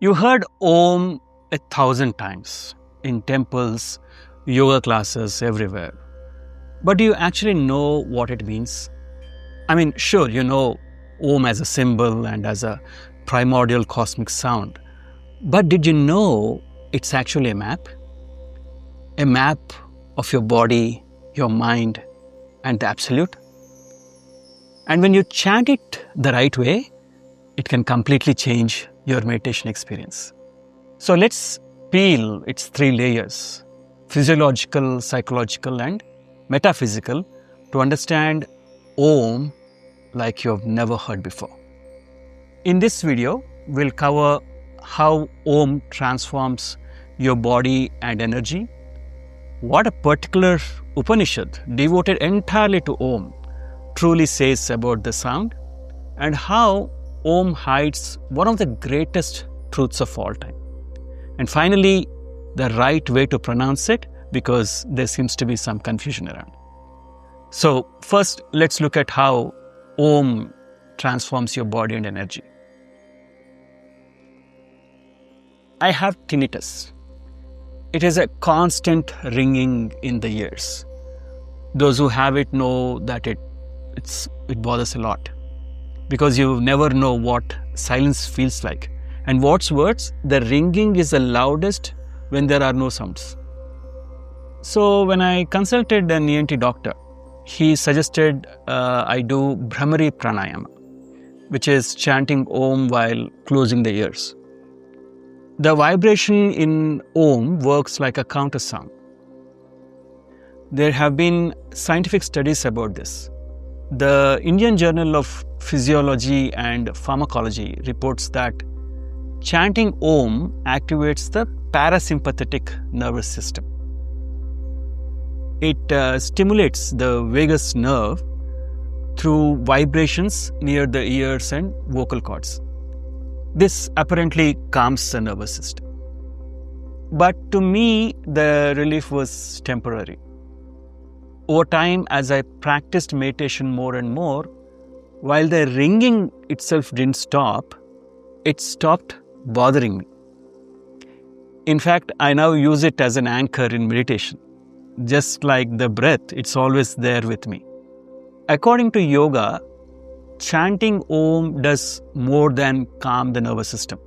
You heard Om 1,000 times in temples, yoga classes, everywhere. But do you actually know what it means? I mean, sure, you know Om as a symbol and as a primordial cosmic sound. But did you know it's actually a map? A map of your body, your mind, and the absolute? And when you chant it the right way, it can completely change your meditation experience. So let's peel its 3 layers: physiological, psychological, and metaphysical, to understand Om like you've never heard before. In this video, we'll cover how Om transforms your body and energy, what a particular Upanishad devoted entirely to Om truly says about the sound, and how Om hides one of the greatest truths of all time. And finally, the right way to pronounce it, because there seems to be some confusion around. So first, let's look at how Om transforms your body and energy. I have tinnitus. It is a constant ringing in the ears. Those who have it know that it bothers a lot, because you never know what silence feels like. And what's worse, the ringing is the loudest when there are no sounds. So when I consulted an ENT doctor, he suggested I do Bhramari Pranayama, which is chanting Om while closing the ears. The vibration in Om works like a counter sound. There have been scientific studies about this. The Indian Journal of Physiology and Pharmacology reports that chanting Om activates the parasympathetic nervous system. It stimulates the vagus nerve through vibrations near the ears and vocal cords. This apparently calms the nervous system. But to me, the relief was temporary. Over time, as I practiced meditation more and more, while the ringing itself didn't stop, it stopped bothering me. In fact, I now use it as an anchor in meditation. Just like the breath, it's always there with me. According to yoga, chanting Om does more than calm the nervous system.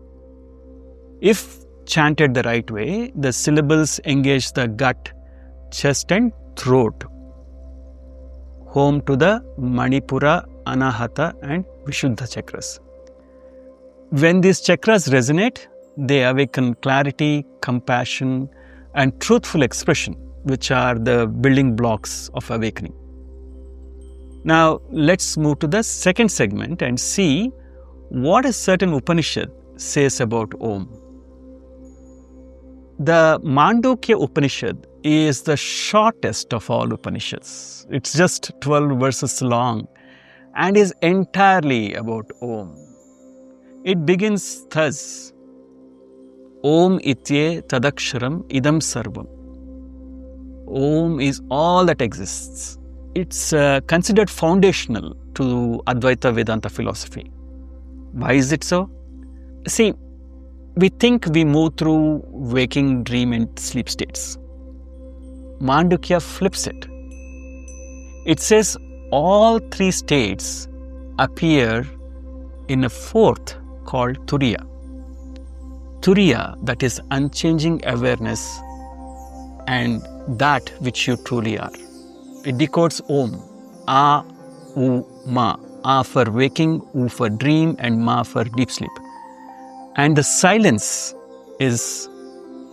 If chanted the right way, the syllables engage the gut, chest and throat, home to the Manipura, Anahata and Vishuddha chakras. When these chakras resonate, they awaken clarity, compassion and truthful expression, which are the building blocks of awakening. Now, let's move to the second segment and see what a certain Upanishad says about Om. The Mandukya Upanishad is the shortest of all Upanishads. It's just 12 verses long and is entirely about Om. It begins thus: Om itye tadaksharam idam sarvam. Om is all that exists. It's considered foundational to Advaita Vedanta philosophy. Why is it so? See, we think we move through waking, dream and sleep states. Mandukya flips it. It says all 3 states appear in a 4th called Turiya. Turiya, that is unchanging awareness and that which you truly are. It decodes Om: A, U, Ma. A for waking, U for dream and Ma for deep sleep. And the silence is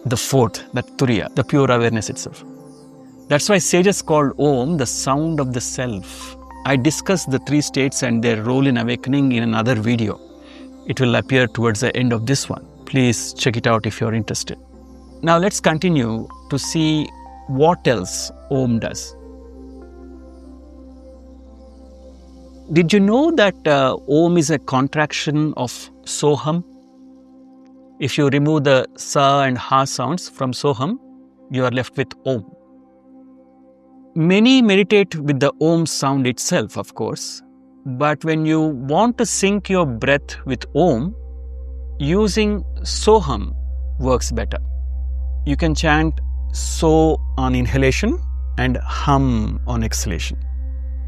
the 4th, that Turiya, the pure awareness itself. That's why sages called Om the sound of the self. I discussed the 3 states and their role in awakening in another video. It will appear towards the end of this one. Please check it out if you're interested. Now let's continue to see what else Om does. Did you know that Om is a contraction of Soham? If you remove the Sa and Ha sounds from Soham, you are left with Om. Many meditate with the Om sound itself, of course, but when you want to sync your breath with Om, using Soham works better. You can chant So on inhalation and Hum on exhalation.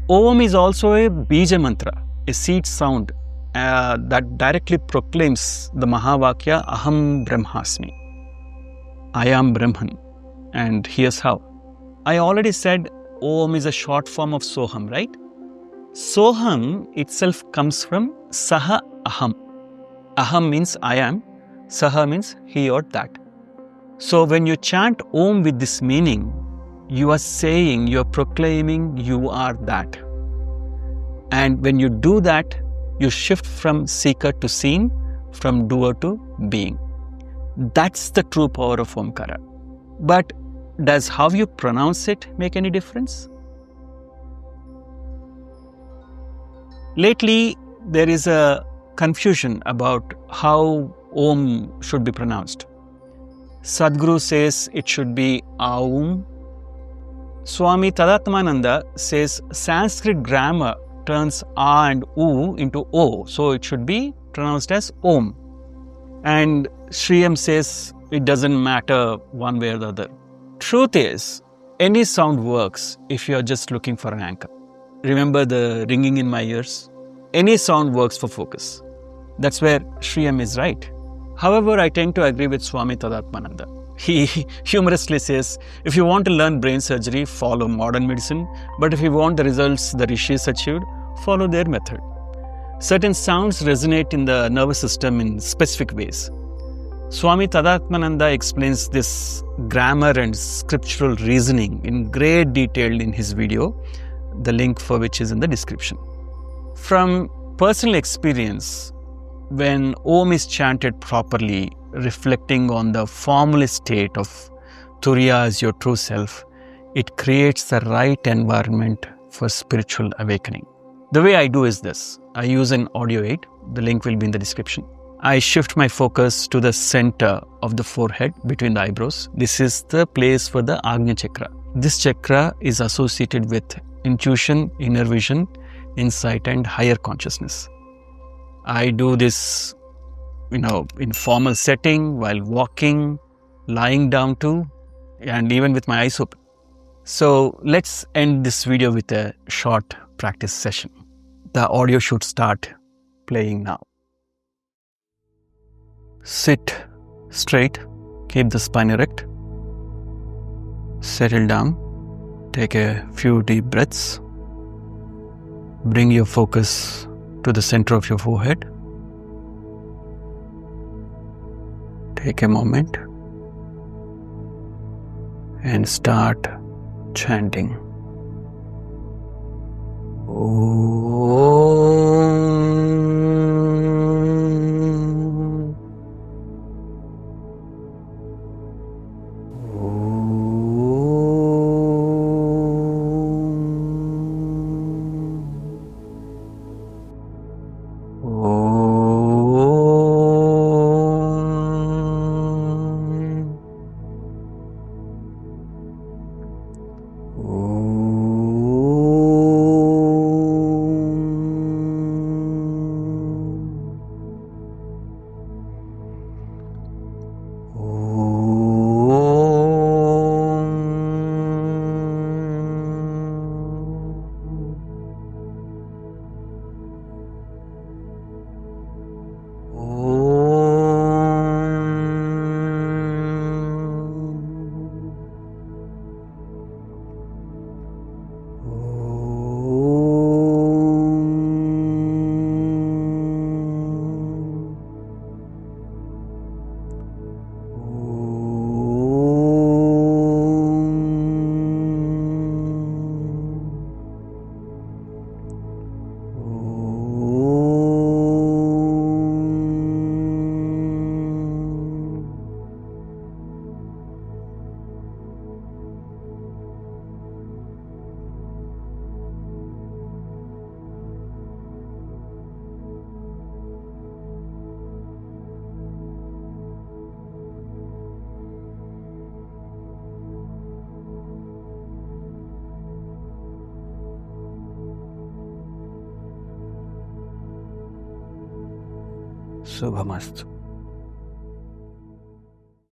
Om is also a bija mantra, a seed sound that directly proclaims the Mahavakya Aham Brahmasmi. I am Brahman. And here's how. I already said Om is a short form of Soham, right? Soham itself comes from Saha Aham. Aham means I am, Saha means he or that. So when you chant Om with this meaning, you are saying, you are proclaiming you are that. And when you do that, you shift from seeker to seen, from doer to being. That's the true power of Omkara. But does how you pronounce it make any difference? Lately, there is a confusion about how Om should be pronounced. Sadhguru says it should be Aum. Swami Tadatmananda says Sanskrit grammar turns A and U into O, so it should be pronounced as Om. And Shriyam says it doesn't matter one way or the other. Truth is, any sound works if you are just looking for an anchor. Remember the ringing in my ears? Any sound works for focus. That's where Shriyam is right. However, I tend to agree with Swami Tadatmananda. He humorously says, if you want to learn brain surgery, follow modern medicine. But if you want the results the rishis achieved, follow their method. Certain sounds resonate in the nervous system in specific ways. Swami Tadatmananda explains this grammar and scriptural reasoning in great detail in his video, the link for which is in the description. From personal experience, when Om is chanted properly, reflecting on the formless state of Turiya as your true self, it creates the right environment for spiritual awakening. The way I do is this. I use an audio aid. The link will be in the description. I shift my focus to the center of the forehead between the eyebrows. This is the place for the Agnya chakra. This chakra is associated with intuition, inner vision, insight, and higher consciousness. I do this, in formal setting, while walking, lying down too, and even with my eyes open. So let's end this video with a short practice session. The audio should start playing now. Sit straight, keep the spine erect, settle down, take a few deep breaths, bring your focus to the center of your forehead. Take a moment and start chanting. Shubhamastu.